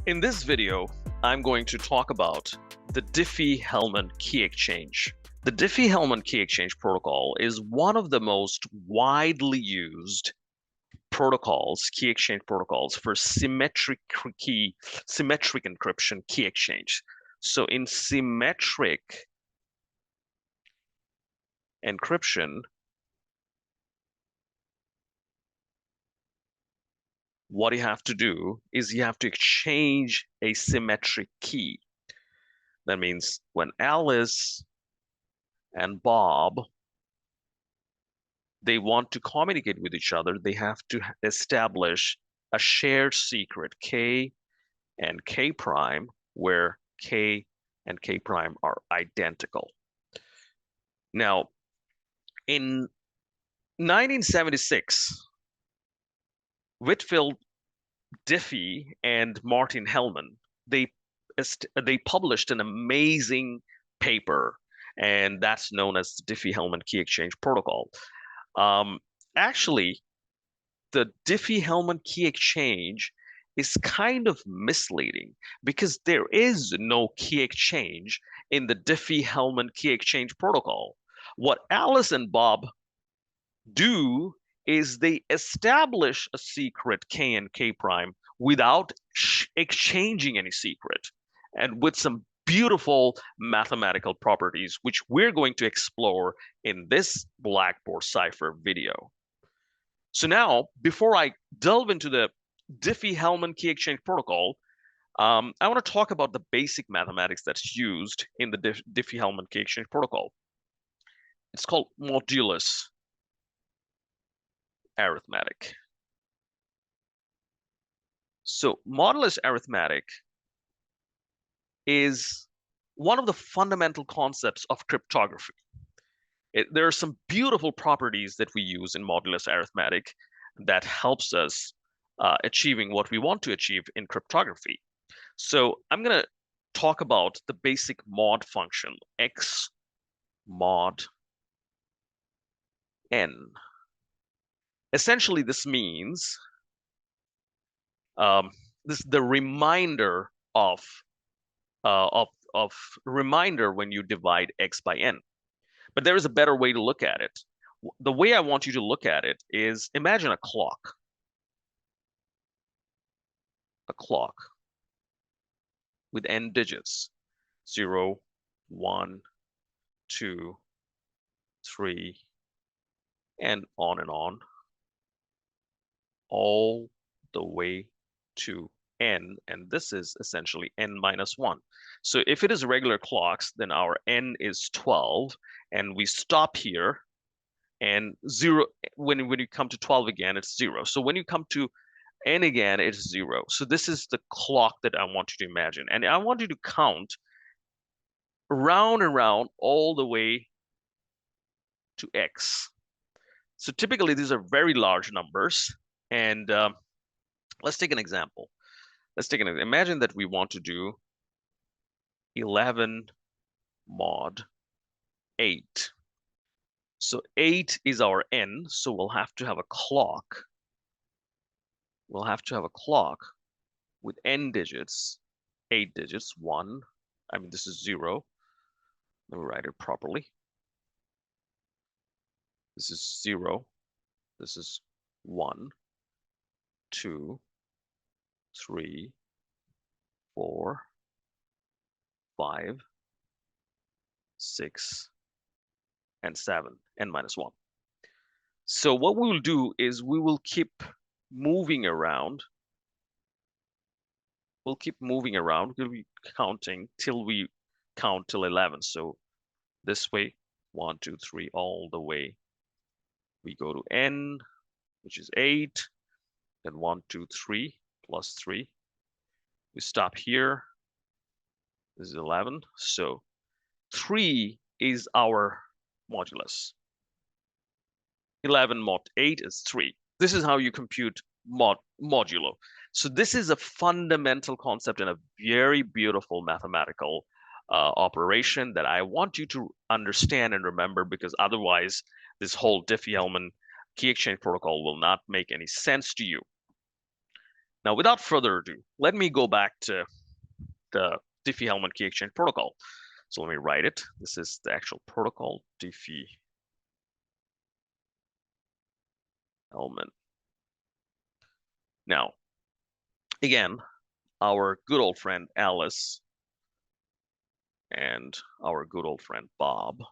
In this video, I'm going to talk about the Diffie-Hellman Key Exchange. The Diffie-Hellman Key Exchange protocol is one of the most widely used key exchange protocols for symmetric encryption key exchange. So in symmetric encryption, what you have to do is you have to exchange a symmetric key. That means when Alice and Bob, they want to communicate with each other, they have to establish a shared secret, K and K prime, where K and K prime are identical. Now, in 1976, Whitfield Diffie and Martin Hellman, they published an amazing paper, and that's known as the Diffie-Hellman Key Exchange Protocol. Actually, the Diffie-Hellman Key Exchange is kind of misleading because there is no key exchange in the Diffie-Hellman Key Exchange Protocol. What Alice and Bob do is they establish a secret K and K prime without exchanging any secret and with some beautiful mathematical properties, which we're going to explore in this Blackboard cipher video. So now, before I delve into the Diffie-Hellman Key Exchange Protocol, I want to talk about the basic mathematics that's used in the Diffie-Hellman Key Exchange Protocol. It's called modulus arithmetic. So modulus arithmetic is one of the fundamental concepts of cryptography. There are some beautiful properties that we use in modulus arithmetic that helps us achieving what we want to achieve in cryptography. So I'm going to talk about the basic mod function, x mod n. Essentially, this means the reminder of reminder when you divide x by n. But there is a better way to look at it. The way I want you to look at it is imagine a clock. A clock with n digits. 0, 1, 2, 3, and on, all the way to n, and this is essentially n minus 1. So if it is regular clocks, then our n is 12, and we stop here, and 0, when you come to 12 again, it's 0. So when you come to n again, it's 0. So this is the clock that I want you to imagine, and I want you to count round and round all the way to x. So typically these are very large numbers, and let's take an example. Imagine that we want to do 11 mod 8. So 8 is our n, so we'll have to have a clock. We'll have to have a clock with n digits, 8 digits, 1. I mean, this is 0. Let me write it properly. This is 0. This is 1, 2, 3, 4, 5, 6, and 7, n minus 1. So what we will do is we will keep moving around. We'll keep moving around. We'll be counting till we count till 11. So this way, 1, 2, 3, all the way. We go to n, which is 8, then 1, 2, 3, plus 3. We stop here. This is 11. So 3 is our modulus. 11 mod 8 is 3. This is how you compute modulo. So this is a fundamental concept and a very beautiful mathematical operation that I want you to understand and remember, because otherwise this whole Diffie-Hellman key exchange protocol will not make any sense to you. Now, without further ado, let me go back to the Diffie-Hellman Key Exchange protocol. So let me write it. This is the actual protocol, Diffie-Hellman. Now, again, our good old friend Alice and our good old friend Bob,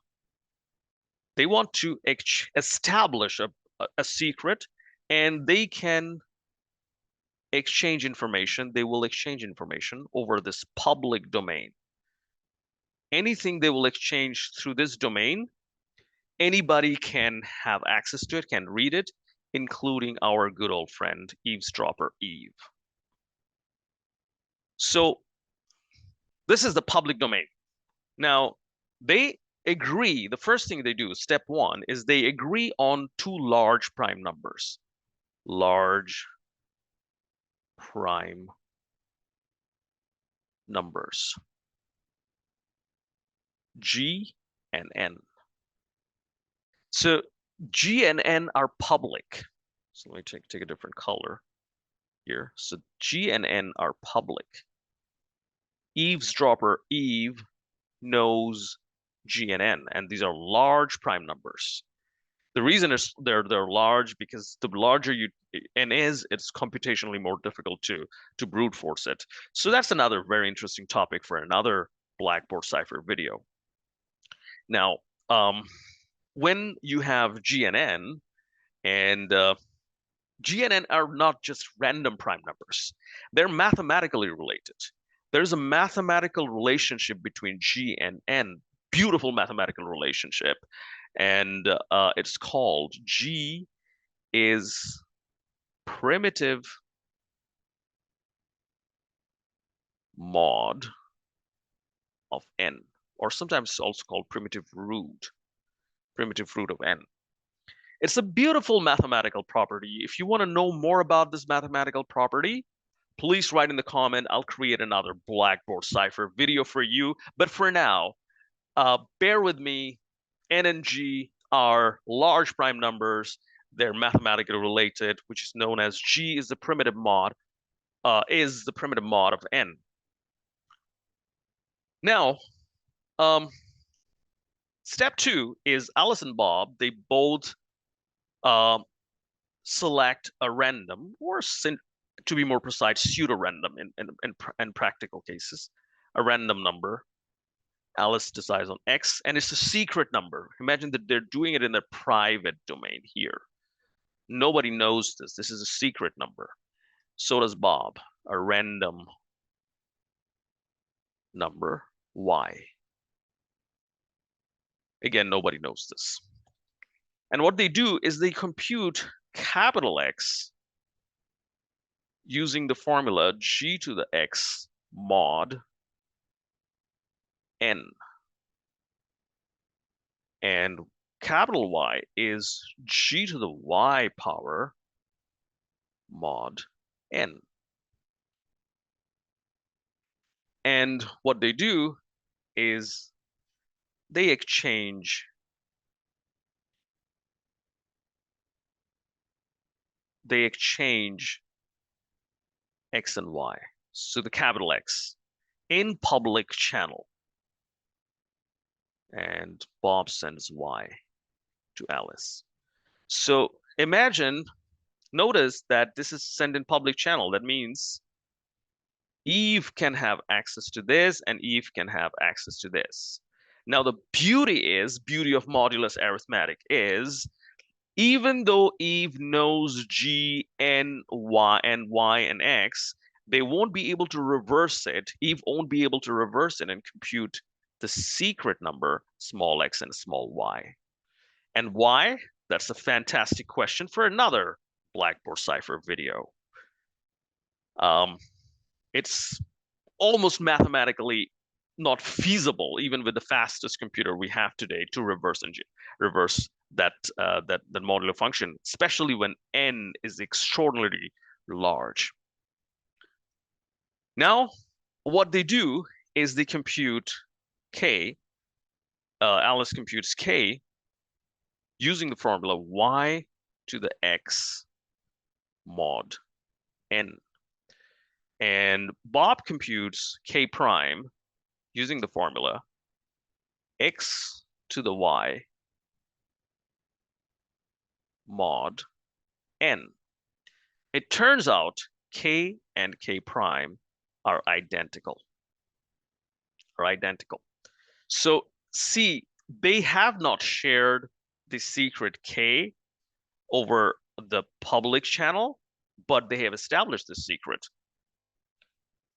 they want to establish a secret, and they can exchange information. They will exchange information over this public domain. Anything they will exchange through this domain, anybody can have access to it, can read it, including our good old friend eavesdropper Eve. So this is the public domain. Now, they agree. The first thing they do, step one, is they agree on two large prime numbers. Large prime numbers, G and N. So G and N are public. So let me take a different color here. So G and N are public. Eavesdropper Eve knows G and N, and these are large prime numbers. The reason is they're large because the larger N is, it's computationally more difficult to brute force it. So that's another very interesting topic for another Blackboard cipher video. Now, when you have G and N, and G and N are not just random prime numbers, they're mathematically related. There's a mathematical relationship between G and N, beautiful mathematical relationship, and it's called G is primitive mod of N, or sometimes it's also called primitive root of N. It's a beautiful mathematical property. If you want to know more about this mathematical property, please write in the comment. I'll create another Blackboard cipher video for you. But for now, bear with me. N and G are large prime numbers. They're mathematically related, which is known as G is the primitive mod of N. Now, step two is Alice and Bob. They both select a random, or to be more precise, pseudo-random in practical cases, a random number. Alice decides on X, and it's a secret number. Imagine that they're doing it in their private domain here. Nobody knows this. This is a secret number. So does Bob, a random number, Y. Again, nobody knows this. And what they do is they compute capital X using the formula G to the X mod N. And capital Y is G to the Y power mod N. And what they do is they exchange X and Y. So the capital X in public channel. And Bob sends Y to Alice. So notice that this is sent in public channel. That means Eve can have access to this, and Eve can have access to this. Now, the beauty of modulus arithmetic is, even though Eve knows G and Y and X, they won't be able to reverse it. Eve won't be able to reverse it and compute the secret number, small x and small y. And why? That's a fantastic question for another Blackboard cipher video. It's almost mathematically not feasible, even with the fastest computer we have today, to reverse that modular function, especially when N is extraordinarily large. Now, what they do is they compute K. Alice computes K using the formula Y to the X mod N. And Bob computes K prime using the formula x to the y mod n. It turns out K and K prime are identical. So see, they have not shared the secret K over the public channel, but they have established the secret.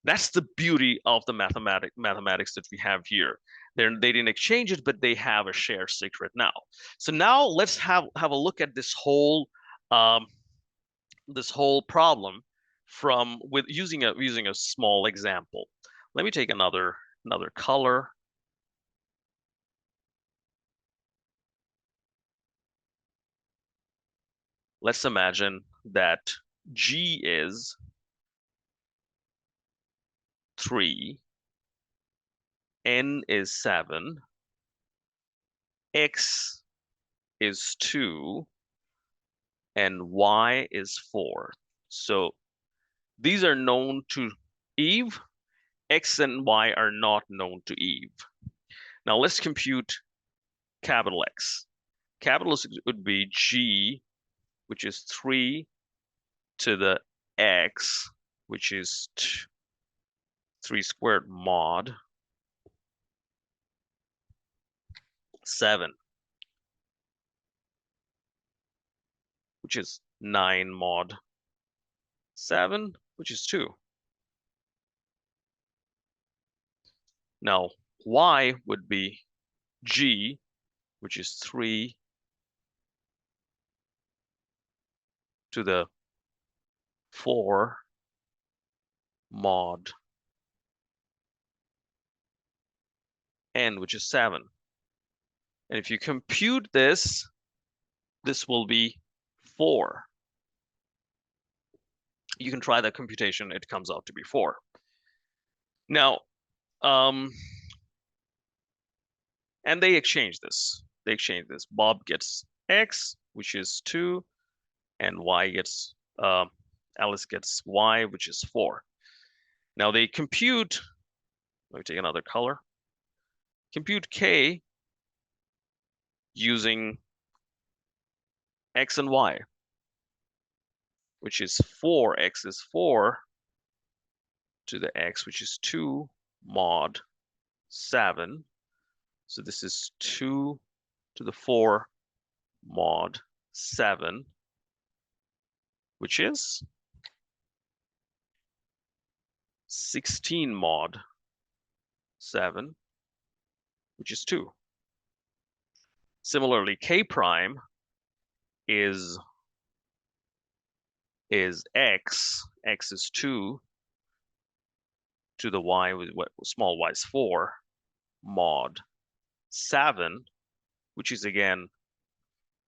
That's the beauty of the mathematics that we have here. They didn't exchange it, but they have a shared secret now. So now let's have a look at um, this whole problem with using a small example. Let me take another color. Let's imagine that G is 3, N is 7, X is 2, and Y is 4. So these are known to Eve. X and Y are not known to Eve. Now let's compute capital X. Capital X would be G, which is 3 to the X, which is 3 squared mod 7, which is 9 mod 7, which is 2. Now, Y would be G, which is 3 to the 4 mod N, which is 7. And if you compute this, this will be 4. You can try that computation. It comes out to be 4. Now, and they exchange this. Bob gets X, which is 2, and Alice gets Y, which is 4. Now they compute, let me take another color. Compute K using X and Y, which is 4. X is 4 to the X, which is 2 mod 7. So this is 2 to the 4 mod 7, which is 16 mod 7, which is 2. Similarly, K prime is X. X is 2 to the Y with what small y is 4 mod 7, which is again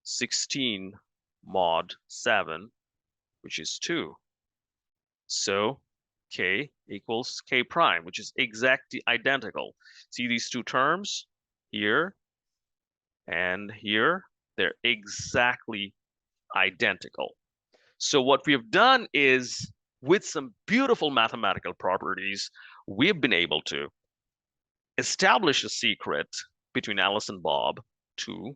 16 mod 7, which is 2. So K equals K prime, which is exactly identical. See these two terms here and here? They're exactly identical. So what we have done is, with some beautiful mathematical properties, we've been able to establish a secret between Alice and Bob, 2,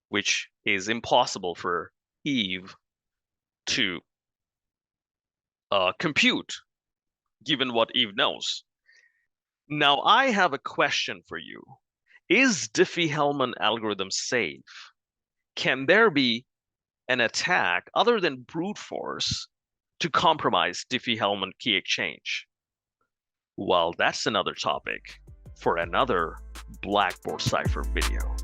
which is impossible for Eve to compute, given what Eve knows. Now, I have a question for you. Is Diffie-Hellman algorithm safe? Can there be an attack other than brute force to compromise Diffie-Hellman key exchange? Well, that's another topic for another Blackboard Cipher video.